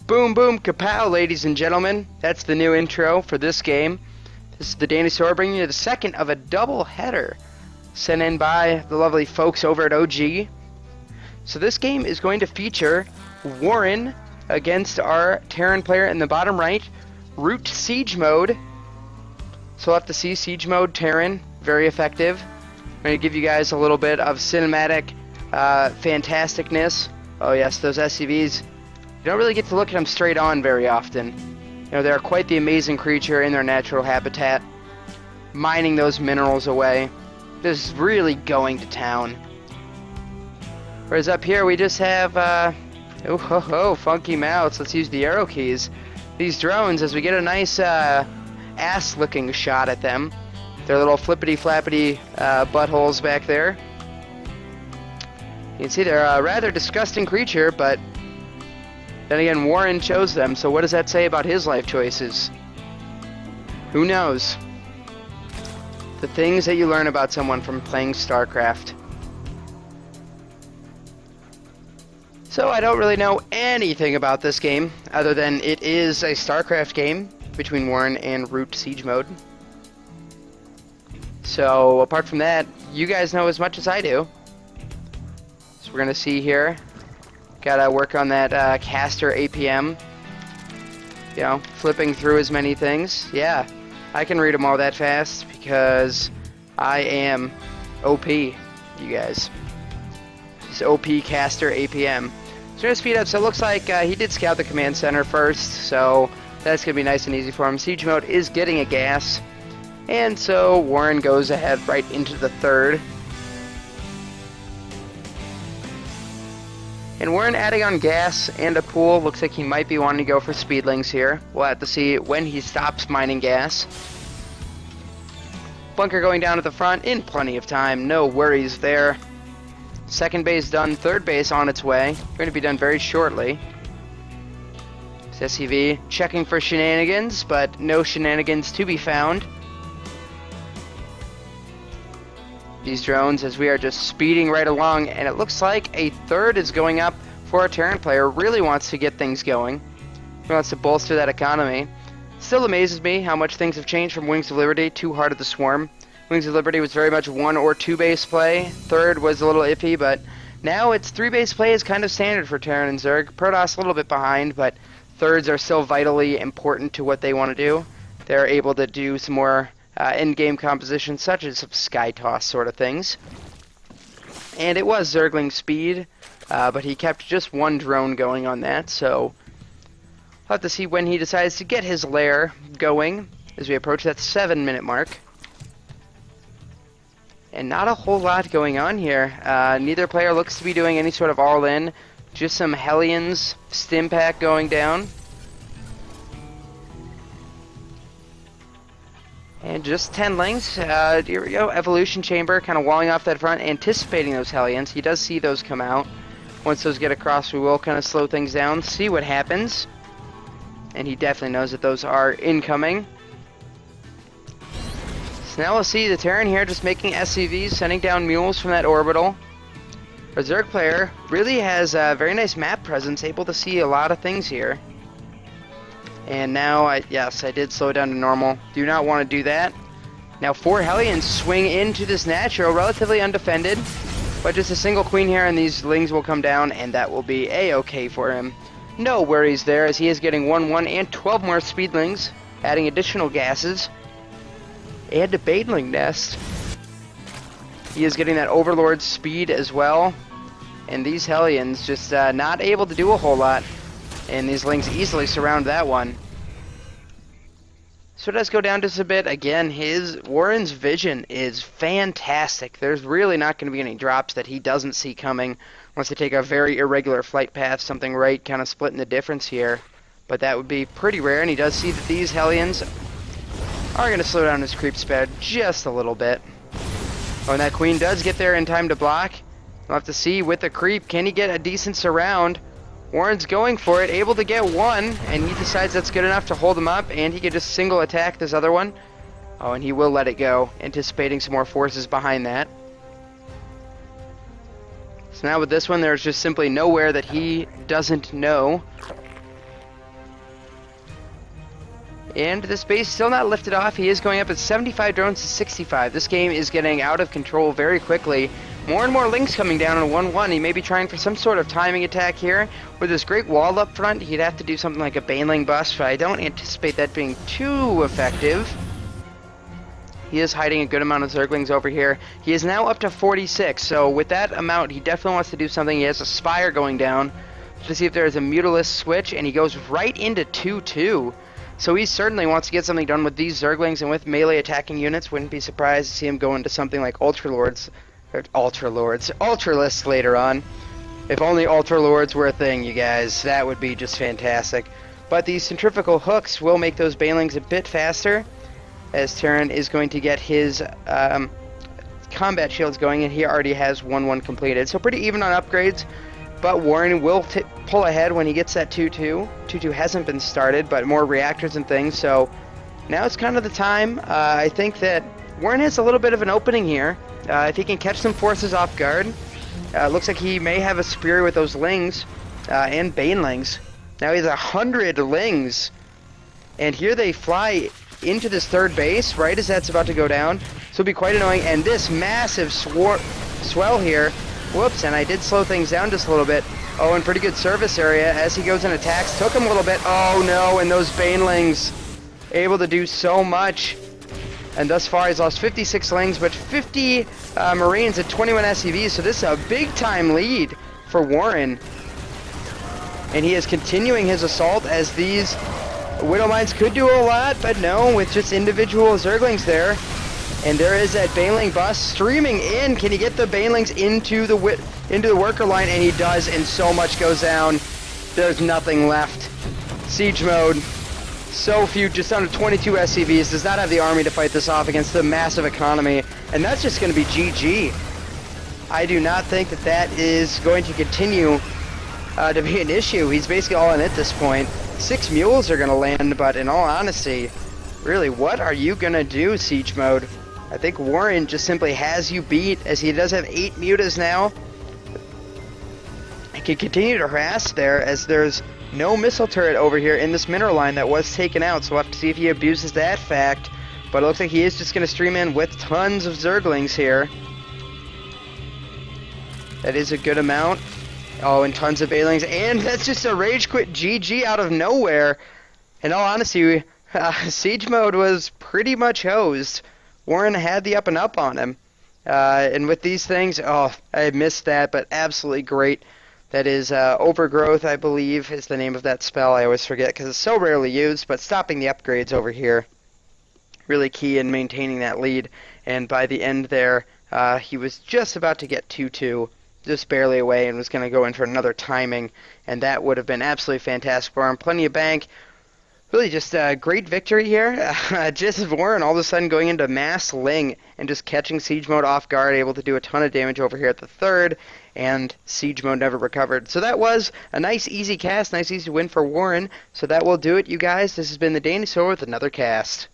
Boom boom kapow, ladies and gentlemen. That's the new intro for this game. This is the Dinosaur bringing you the second of a double header sent in by the lovely folks over at OG. So this game is going to feature Warren against our Terran player in the bottom right, Root Siege Mode. So we'll have to see Siege Mode Terran, very effective. I'm going to give you guys a little bit of cinematic fantasticness. Oh yes, those SCVs. You don't really get to look at them straight on very often. You know, they're quite the amazing creature in their natural habitat, mining those minerals away, just really going to town. Whereas up here we just have, oh ho ho, funky mounts. Let's use the arrow keys. These drones, as we get a nice ass-looking shot at them, their little flippity-flappity buttholes back there. You can see they're a rather disgusting creature, but then again, Warren chose them, so what does that say about his life choices? Who knows? The things that you learn about someone from playing StarCraft. So I don't really know anything about this game, other than it is a StarCraft game between Warren and Root Siege Mode. So apart from that, you guys know as much as I do. So we're going to see here. Gotta work on that caster APM. You know, flipping through as many things. Yeah, I can read them all that fast because I am OP, you guys. Just OP caster APM. So we're gonna speed up. So it looks like he did scout the command center first, so that's gonna be nice and easy for him. Siege Mode is getting a gas, and so Warren goes ahead right into the third. And Warren adding on gas and a pool. Looks like he might be wanting to go for speedlings here. We'll have to see when he stops mining gas. Bunker going down at the front in plenty of time. No worries there. Second base done. Third base on its way. Going to be done very shortly. SCV checking for shenanigans, but no shenanigans to be found. These drones, as we are just speeding right along, and it looks like a third is going up for a Terran player. Really wants to get things going. He wants to bolster that economy. Still amazes me how much things have changed from Wings of Liberty to Heart of the Swarm. Wings of Liberty was very much 1 or 2 base play. Third was a little iffy, but now it's 3 base play is kind of standard for Terran and Zerg. Protoss a little bit behind, but thirds are still vitally important to what they want to do. They're able to do some more in-game composition, such as some sky toss sort of things. And it was Zergling speed, but he kept just one drone going on that, so we'll have to see when he decides to get his lair going as we approach that 7-minute mark. And not a whole lot going on here. Neither player looks to be doing any sort of all-in, just some Hellions stim pack going down. And just 10 lengths. Here we go. Evolution Chamber kind of walling off that front, anticipating those Hellions. He does see those come out. Once those get across, we will kind of slow things down, see what happens. And he definitely knows that those are incoming. So now we'll see the Terran here just making SCVs, sending down mules from that orbital. Our Zerg player really has a very nice map presence, able to see a lot of things here. And now, yes, I did slow it down to normal. Do not want to do that. Now 4 Hellions swing into this natural, relatively undefended. But just a single queen here and these lings will come down and that will be a-okay for him. No worries there as he is getting 1-1 and 12 more speedlings, adding additional gases. And a baitling nest. He is getting that Overlord speed as well. And these Hellions just not able to do a whole lot. And these lings easily surround that one. So it does go down just a bit. Again, Warren's vision is fantastic. There's really not going to be any drops that he doesn't see coming unless they take a very irregular flight path, something right, kind of splitting the difference here. But that would be pretty rare, and he does see that these Hellions are going to slow down his creep speed just a little bit. Oh, and that queen does get there in time to block. We'll have to see with the creep, can he get a decent surround? Warren's going for it, able to get one, and he decides that's good enough to hold him up, and he can just single attack this other one. Oh, and he will let it go, anticipating some more forces behind that. So now with this one, there's just simply nowhere that he doesn't know. And this base still not lifted off. He is going up at 75 drones to 65. This game is getting out of control very quickly. More and more links coming down on 1-1. He may be trying for some sort of timing attack here. With this great wall up front, he'd have to do something like a Baneling bust, but I don't anticipate that being too effective. He is hiding a good amount of Zerglings over here. He is now up to 46, so with that amount, he definitely wants to do something. He has a Spire going down to see if there is a Mutalisk switch, and he goes right into 2-2. So he certainly wants to get something done with these Zerglings and with melee attacking units. Wouldn't be surprised to see him go into something like Ultralists later on. If only Ultralords were a thing, you guys, that would be just fantastic. But these centrifugal hooks will make those Banelings a bit faster, as Terran is going to get his combat shields going, and he already has 1-1 completed. So pretty even on upgrades, but Warren will pull ahead when he gets that 2-2. 2-2 hasn't been started, but more reactors and things, so now it's kind of the time. I think that Warren has a little bit of an opening here. If he can catch some forces off guard, looks like he may have a spear with those Lings and Banelings. Now he has 100 Lings, and here they fly into this third base right as that's about to go down. So it'll be quite annoying, and this massive swell here. Whoops, and I did slow things down just a little bit. Oh, and pretty good service area as he goes and attacks. Took him a little bit. Oh no, and those Banelings able to do so much. And thus far, he's lost 56 Lings, but 50 Marines at 21 SCVs, so this is a big-time lead for Warren. And he is continuing his assault as these Widow Mines could do a lot, but no, with just individual Zerglings there. And there is that Baneling bust streaming in. Can he get the Banelings into the worker line? And he does, and so much goes down. There's nothing left. Siege mode. So few, just under 22 SCVs, does not have the army to fight this off against the massive economy, and that's just going to be GG. I do not think that that is going to continue to be an issue. He's basically all in at this point. 6 mules are going to land, but in all honesty, really, what are you going to do, Siege Mode? I think Warren just simply has you beat, as he does have 8 mutas now. He can continue to harass there, as there's no missile turret over here in this mineral line that was taken out, so we'll have to see if he abuses that fact. But it looks like he is just going to stream in with tons of Zerglings here. That is a good amount. Oh, and tons of Banelings, and that's just a rage quit GG out of nowhere. In all honesty, Siege Mode was pretty much hosed. Warren had the up and up on him. And with these things, oh, I missed that, but absolutely great. That is Overgrowth, I believe, is the name of that spell. I always forget because it's so rarely used, but stopping the upgrades over here. Really key in maintaining that lead. And by the end there, he was just about to get 2-2, just barely away, and was going to go in for another timing. And that would have been absolutely fantastic for him. Plenty of bank. Really just a great victory here. Just Warren all of a sudden going into mass Ling and just catching Siege Mode off guard, able to do a ton of damage over here at the third, and Siege Mode never recovered. So that was a nice easy cast, nice easy win for Warren. So that will do it, you guys. This has been the Dinosaur with another cast.